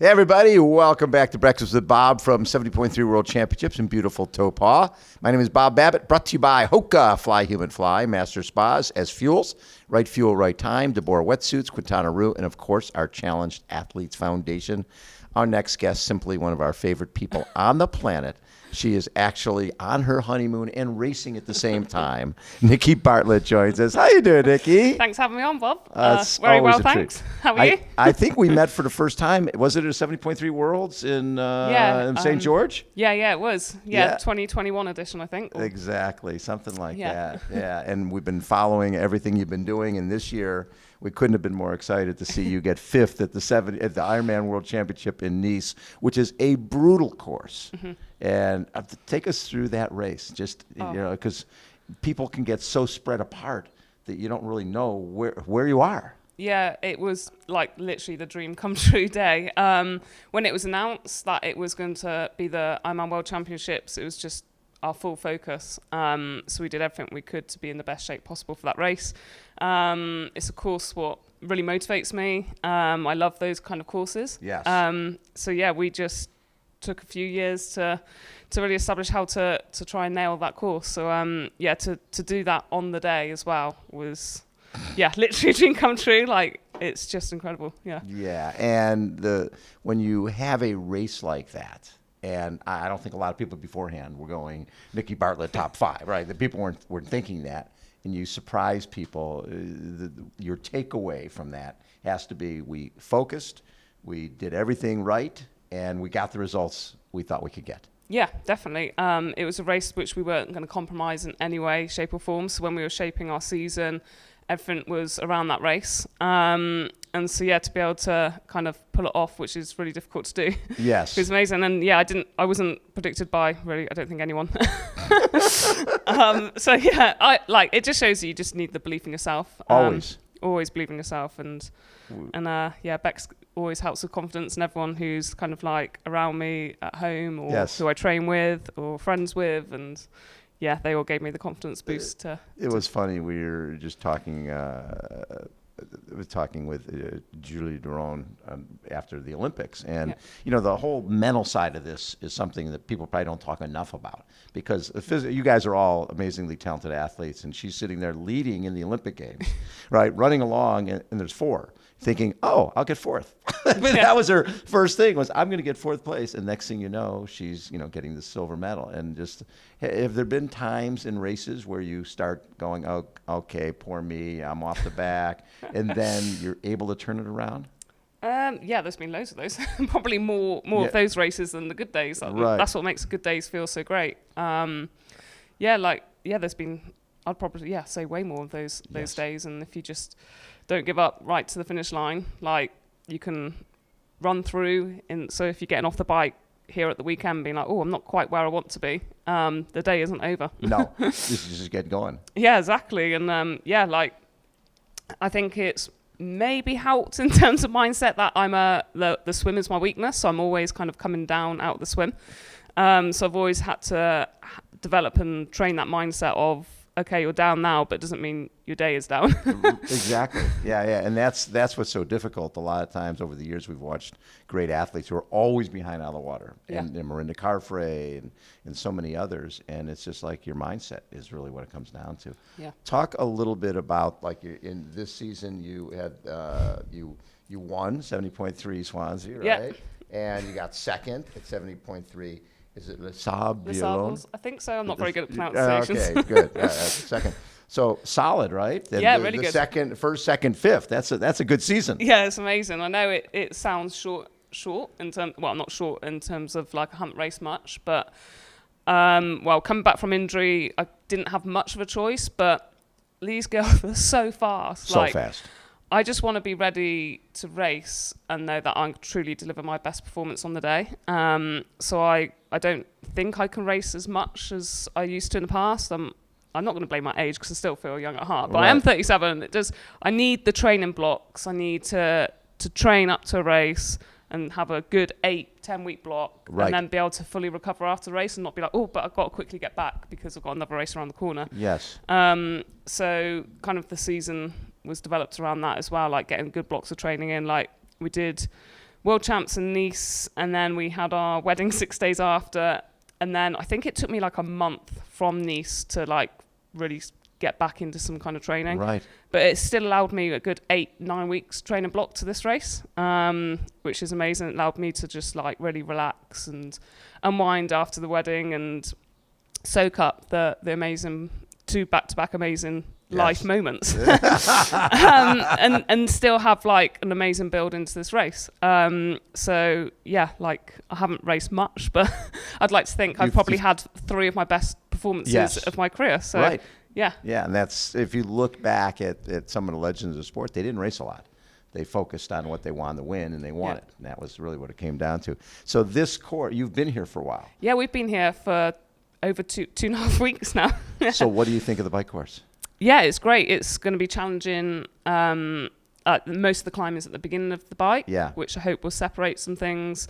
Hey everybody, welcome back to Breakfast with Bob from 70.3 World Championships in beautiful Taupo. My name is Bob Babbitt, brought to you by HOKA, Fly Human Fly, Master Spas, SFuels, Right Fuel, Right Time, Deboer Wetsuits, Quintana, and of course our Challenged Athletes Foundation. Our next guest, simply one of our favorite people on the planet. She is actually on her honeymoon and racing at the same time. Nikki Bartlett joins us. How you doing, Nikki? Thanks for having me on, Bob. Very well, thanks. Treat. How are you? I think we met for the first time. Was it at 70.3 Worlds in St. George? Yeah, it was. Yeah, 2021 edition, I think. Exactly, something like that. Yeah, and we've been following everything you've been doing, and this year we couldn't have been more excited to see you get fifth at the Ironman World Championship in Nice, which is a brutal course. Mm-hmm. And take us through that race, just because people can get so spread apart that you don't really know where you are. Yeah, it was like literally the dream come true day. When it was announced that it was going to be the Ironman World Championships, it was just our full focus. So we did everything we could to be in the best shape possible for that race. It's a course what really motivates me. I love those kind of courses. Yes. So yeah, we just took a few years to really establish how to try and nail that course. So to do that on the day as well was literally a dream come true. Like, it's just incredible. Yeah, and when you have a race like that, and I don't think a lot of people beforehand were going Nikki Bartlett top 5, right? The people weren't thinking that, and you surprise people. Your takeaway from that has to be: we focused, we did everything right, and we got the results we thought we could get. Yeah, definitely. It was a race which we weren't going to compromise in any way, shape or form. So when we were shaping our season, everything was around that race. And so, to be able to kind of pull it off, which is really difficult to do. Yes. It was amazing. And I wasn't predicted by really, I don't think anyone. It just shows you just need the belief in yourself. Always believe in yourself. And Bex always helps with confidence, and everyone who's kind of like around me at home or who I train with or friends with, and they all gave me the confidence boost. It was funny. We were just talking. Was talking with Julie Duron after the Olympics, and the whole mental side of this is something that people probably don't talk enough about, because you guys are all amazingly talented athletes, and she's sitting there leading in the Olympic Games, right, running along, and there's 4, thinking, oh, I'll get 4th. That was her first thing, was I'm going to get 4th place, and next thing you know, she's getting the silver medal. And just, have there been times in races where you start going, oh, okay, poor me, I'm off the back, and then you're able to turn it around? There's been loads of those. Probably more of those races than the good days. Right. That's what makes good days feel so great. There's been, I'd probably say way more of those days. And if you just don't give up right to the finish line, like, you can run through. So if you're getting off the bike here at the weekend being like, oh, I'm not quite where I want to be, the day isn't over. No, just get going. Yeah, exactly. And I think it's maybe helped in terms of mindset that I'm the swim is my weakness, so I'm always kind of coming down out of the swim. So I've always had to develop and train that mindset of, okay, you're down now, but it doesn't mean your day is down. Exactly. Yeah. And that's what's so difficult. A lot of times over the years, we've watched great athletes who are always behind out of the water, and Miranda Carfrae and so many others. And it's just like your mindset is really what it comes down to. Yeah. Talk a little bit about, like, in this season, you had you won 70.3 Swansea, right? Yeah. And you got second at 70.3. Is it Les Sables Les D'Olonne? Sables. I think so. I'm not very good at pronunciations. Okay, good. Second. So solid, right? Really good. First, second, fifth. That's a good season. Yeah, it's amazing. I know it sounds short in terms. Well, not short in terms of like I haven't raced much, but coming back from injury, I didn't have much of a choice. But these girls are so fast. So fast. I just want to be ready to race and know that I truly deliver my best performance on the day. So I don't think I can race as much as I used to in the past. I'm not going to blame my age because I still feel young at heart, but right. I am 37. I need the training blocks. I need to train up to a race and have a good 8-10 week block, right. And then be able to fully recover after the race and not be like, oh, but I've got to quickly get back because I've got another race around the corner. Yes. So kind of the season was developed around that as well, like getting good blocks of training in. Like we did World Champs in Nice, and then we had our wedding 6 days after. And then I think it took me like a month from Nice to like really get back into some kind of training. Right. But it still allowed me a good 8-9 weeks training block to this race, which is amazing. It allowed me to just like really relax and unwind after the wedding and soak up the amazing 2 back-to-back amazing life moments and still have like an amazing build into this race. So yeah, like I haven't raced much, but I'd like to think I've probably had 3 of my best performances of my career. So right. Yeah. Yeah, and that's, if you look back at some of the legends of sport, they didn't race a lot. They focused on what they wanted to win, and they won it. And that was really what it came down to. So this course, you've been here for a while. Yeah, we've been here for over 2.5 weeks now. So what do you think of the bike course? Yeah, it's great. It's going to be challenging. Most of the climbing is at the beginning of the bike, which I hope will separate some things.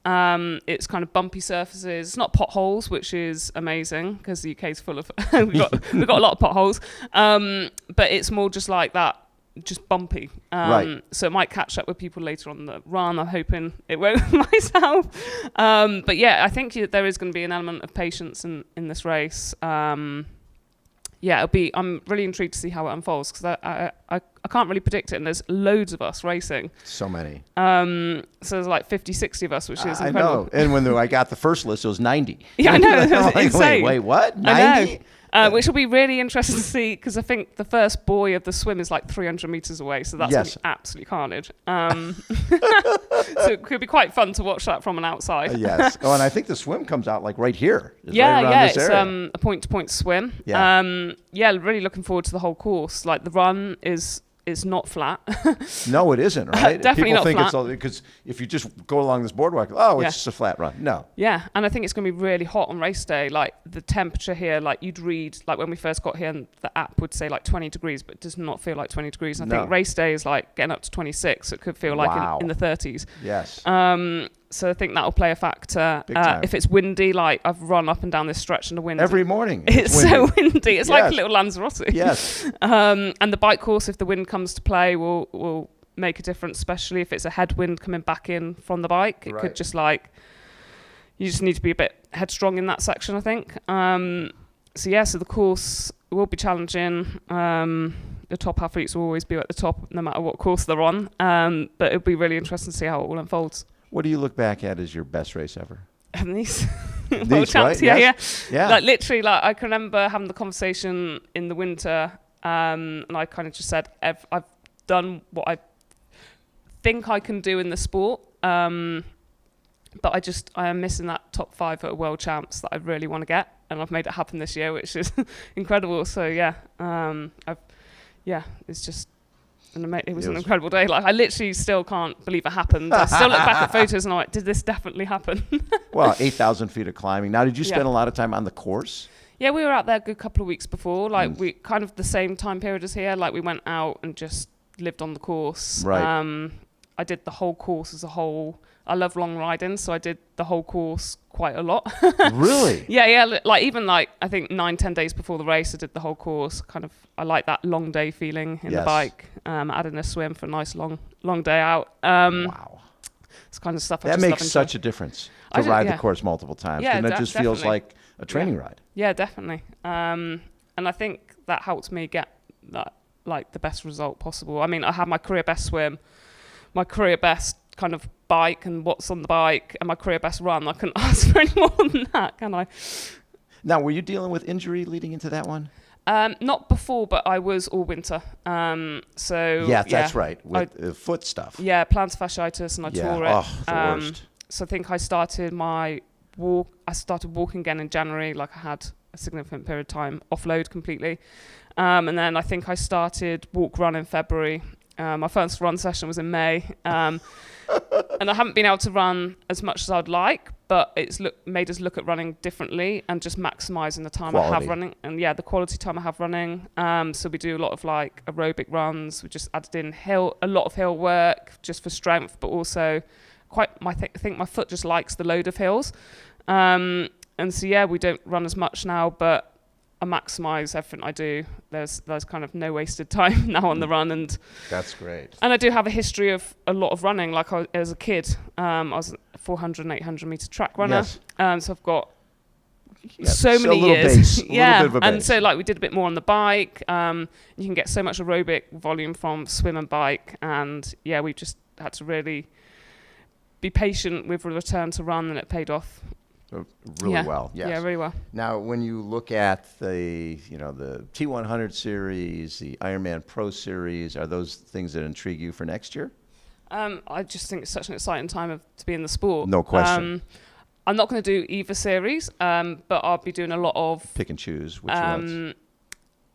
It's kind of bumpy surfaces, not potholes, which is amazing because the UK is full of we've got a lot of potholes. But it's more just like that, just bumpy. Right. So it might catch up with people later on the run. I'm hoping it won't myself. But yeah, I think there is going to be an element of patience in this race. I'm really intrigued to see how it unfolds because I can't really predict it, and there's loads of us racing. So many. So there's like 50, 60 of us, which is incredible. I know. And when I got the first list, it was 90. Yeah, I know. It was insane. Wait, what? 90? Which will be really interesting to see because I think the first buoy of the swim is like 300 meters away, so that's going to be absolutely carnage. So it could be quite fun to watch that from an outside. Yes. Oh, and I think the swim comes out like right here. It's a point-to-point swim. Really looking forward to the whole course. Like the run is not flat. No, it isn't, right? Definitely People think flat. it's all, because if you just go along this boardwalk, it's just a flat run. No. Yeah, and I think it's going to be really hot on race day. Like the temperature here, like you'd read, like when we first got here, and the app would say like 20 degrees, but it does not feel like 20 degrees. And I think race day is like getting up to 26. So it could feel like in the 30s. Yes. So I think that will play a factor. If it's windy, like I've run up and down this stretch in the wind. Every morning. It's so windy. It's like a little Lanzarote. Yes. And the bike course, if the wind comes to play, will make a difference, especially if it's a headwind coming back in from the bike. It could just you just need to be a bit headstrong in that section, I think. So the course will be challenging. The top athletes will always be at the top no matter what course they're on. But it'll be really interesting to see how it all unfolds. What do you look back at as your best race ever? These World Champs, yeah. Like literally, like I can remember having the conversation in the winter, and I kind of just said, I've done what I think I can do in the sport, but I am missing that top 5 at a World Champs that I really want to get, and I've made it happen this year, which is incredible. So it's just. It was an incredible day. Like I literally still can't believe it happened. I still look back at photos and I'm like, did this definitely happen? Well, 8,000 feet of climbing. Now, did you spend a lot of time on the course? Yeah, we were out there a good couple of weeks before. Like we kind of the same time period as here. Like we went out and just lived on the course. Right. I did the whole course as a whole. I love long riding, so I did the whole course quite a lot. Really? Yeah. Like even like I think 9-10 days before the race, I did the whole course. Kind of, I like that long day feeling in the bike. Adding a swim for a nice long day out. Wow. It's kind of stuff that makes such a difference to ride the course multiple times. Yeah, and it just feels like a training ride. Yeah, definitely. And I think that helped me get that like the best result possible. I mean, I had my career best swim, my career best kind of bike and what's on the bike, and my career best run. I couldn't ask for any more than that, can I? Now, were you dealing with injury leading into that one? Not before, but I was all winter. That's right. With foot stuff. Yeah, plantar fasciitis, and I tore it. Oh, the worst. So I think I started my walk. I started walking again in January. Like I had a significant period of time offload completely, and then I think I started walk run in February. My first run session was in May, and I haven't been able to run as much as I'd like, but it's made us look at running differently and just maximising the time I have running, and the quality time I have running. So we do a lot of like aerobic runs. We just added in a lot of hill work just for strength, but also I think my foot just likes the load of hills. And so we don't run as much now, but maximise everything I do. There's kind of no wasted time now on the run, and that's great. And I do have a history of a lot of running. Like as a kid, I was a 400 and 800 meter track runner. Yes. So I've got Yeah, so many years. Base, yeah, little bit of a and base. so like we did a bit more on the bike. You can get so much aerobic volume from swim and bike, and yeah, we just had to really be patient with the return to run, and it paid off. Really well. Yes. Yeah, really well. Now, when you look at the T100 series, the Ironman Pro series, are those things that intrigue you for next year? I just think it's such an exciting time to be in the sport. No question. I'm not going to do either series, but I'll be doing a lot of pick and choose which ones.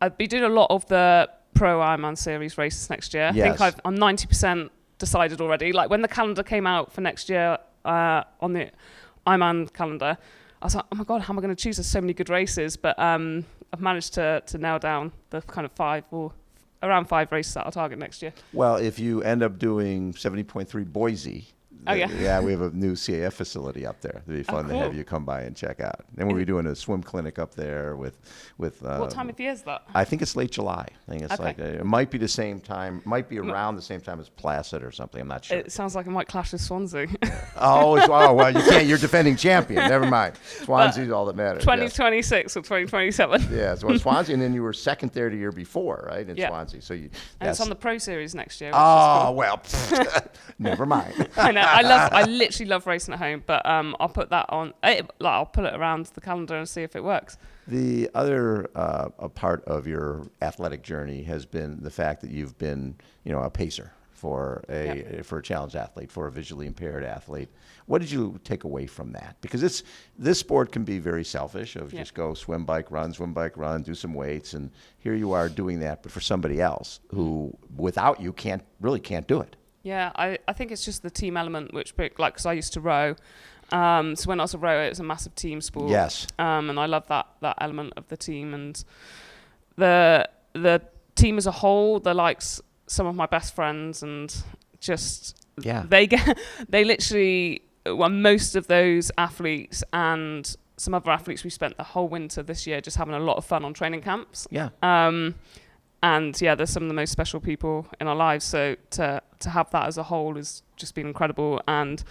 I'd be doing a lot of the Pro Ironman series races next year. Yes. I think I'm 90% decided already. Like when the calendar came out for next year on the Ironman calendar, I was like, oh my God, how am I going to choose? There's so many good races. But I've managed to nail down the kind of around 5 races that I'll target next year. Well, if you end up doing 70.3 Boise, yeah, we have a new CAF facility up there. It'd be fun to have you come by and check out. And we'll be doing a swim clinic up there with. What time of year is that? I think it's late July. I think it's it might be the same time. Might be around the same time as Placid or something. I'm not sure. It sounds like it might clash with Swansea. Oh well, you can't. You're defending champion. Never mind. Swansea's all that matters. 2026 or 2027. Yeah, so Swansea, and then you were second there the year before, right? In Swansea, so you. And it's on the Pro Series next year. Oh well, never mind. I know. I literally love racing at home, but I'll put that on. I'll put it around the calendar and see if it works. The other a part of your athletic journey has been the fact that you've been, a pacer for a challenge athlete, for a visually impaired athlete. What did you take away from that? Because this sport can be very selfish of just go swim, bike, run, do some weights, and here you are doing that, but for somebody else who without you can't do it. Yeah, I think it's just the team element, which, because I used to row. So when I was a rower, it was a massive team sport. Yes. And I love that element of the team. And the team as a whole, they're like some of my best friends, and just they literally, most of those athletes and some other athletes, we spent the whole winter this year just having a lot of fun on training camps. Yeah. And they're some of the most special people in our lives. So to have that as a whole has just been incredible. And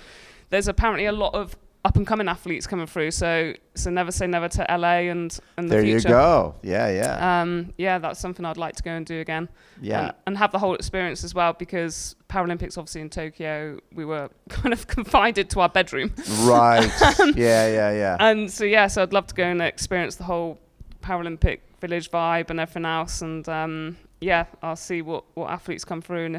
there's apparently a lot of up and coming athletes coming through. So never say never to LA and the there future. You go. Yeah. That's something I'd like to go and do again. Yeah. And have the whole experience as well, because Paralympics, obviously in Tokyo, we were kind of confined to our bedroom. Right. Yeah. And so I'd love to go and experience the whole Paralympic village vibe and everything else, and I'll see what athletes come through, and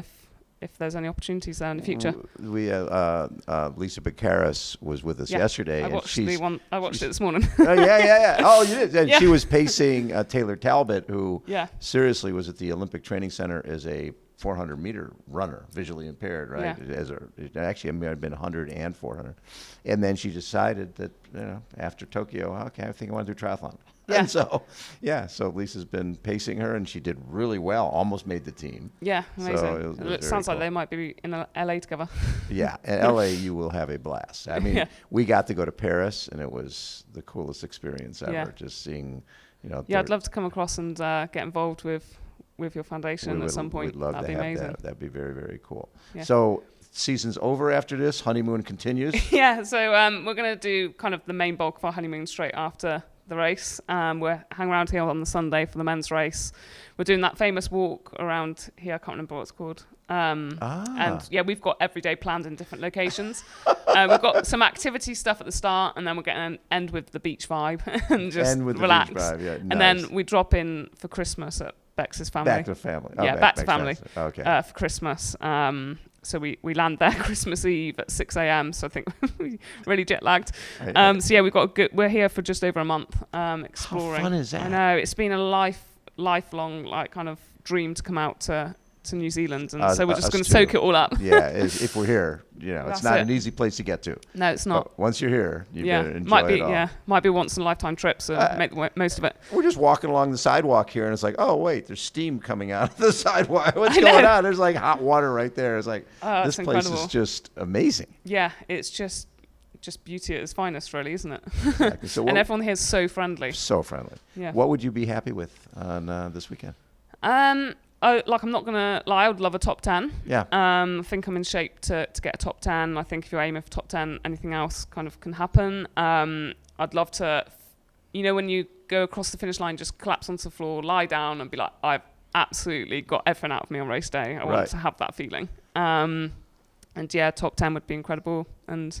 if there's any opportunities there in the future. We Lisa Baccaris was with us yesterday. I watched it this morning. Yeah. Oh, you did. And Yeah. she was pacing Taylor Talbot, who seriously was at the Olympic Training Center as a 400-meter runner, visually impaired, right? Yeah. Actually, it may have been 100 and 400. And then she decided that, after Tokyo, okay, I think I want to do triathlon. Yeah. And so Lisa's been pacing her, and she did really well, almost made the team. Yeah, amazing. So it sounds like they might be in LA together. Yeah, in LA you will have a blast. I mean, we got to go to Paris, and it was the coolest experience ever, just seeing, I'd love to come across and get involved with your foundation at some point. We'd love That'd to be have amazing. that. That'd be very, very cool. Yeah. So season's over after this. Honeymoon continues. Yeah, so we're going to do kind of the main bulk of our honeymoon straight after the race. We're hanging around here on the Sunday for the men's race. We're doing that famous walk around here. I can't remember what it's called. And we've got every day planned in different locations. We've got some activity stuff at the start, and then we're going to end with the beach vibe and just relax. The beach vibe, yeah, nice. And then we drop in for Christmas at Bex's family. Back to family. Oh, back to family. Okay. For Christmas. So we land there Christmas Eve at 6 a.m. So I think we're really jet lagged. We're here for just over a month exploring. How fun is that? I know, it's been a lifelong kind of dream to come out to New Zealand, and so we're just going to soak it all up. Yeah, if we're here, it's not an easy place to get to. No, it's not. But once you're here, you better enjoy it all. Might be a once in a lifetime trip, so make the most of it. We're just walking along the sidewalk here, and it's like, oh wait, there's steam coming out of the sidewalk. What's going on? There's like hot water right there. It's like this place is just amazing. Yeah, it's just just beauty at its finest, really, isn't it? Exactly. So and everyone here is so friendly. So friendly. Yeah. What would you be happy with on this weekend? I'm not gonna lie. I would love a top 10. Yeah. I think I'm in shape to get a top 10. I think if you're aiming for top 10, anything else kind of can happen. I'd love to, when you go across the finish line, just collapse onto the floor, lie down, and be like, I've absolutely got everything out of me on race day. I want to have that feeling. And yeah, top 10 would be incredible, and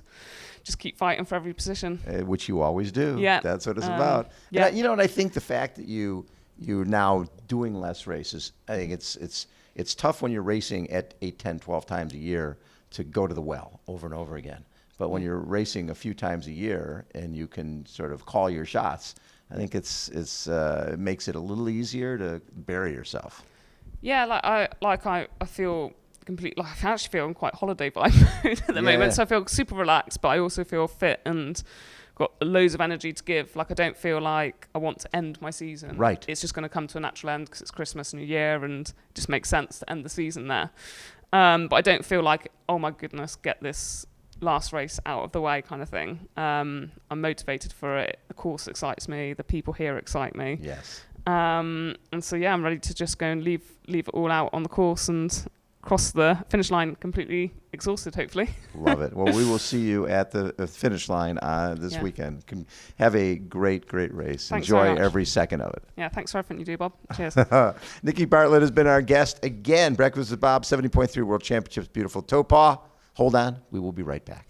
just keep fighting for every position. Which you always do. Yeah. That's what it's about. Yeah. And and I think the fact that you're now doing less races, I think it's tough when you're racing at 8, 10, 12 times a year to go to the well over and over again. But when you're racing a few times a year and you can sort of call your shots, I think it makes it a little easier to bury yourself. Yeah, I feel completely, I actually feel in quite holiday vibe mode at the moment. So I feel super relaxed, but I also feel fit and got loads of energy to give. I don't feel like I want to end my season. Right. It's just going to come to a natural end because it's Christmas, New Year, and it just makes sense to end the season there. But I don't feel like, oh my goodness, get this last race out of the way kind of thing. I'm motivated for it. The course excites me. The people here excite me. Yes. And so, yeah, I'm ready to just go and leave it all out on the course and cross the finish line completely exhausted, hopefully. Love it. Well, we will see you at the finish line this weekend. Have a great race. Thanks Enjoy every second of it. Yeah, thanks for everything you do, Bob. Cheers. Nikki Bartlett has been our guest again. Breakfast with Bob, 70.3 World Championships, beautiful Taupo. Hold on. We will be right back.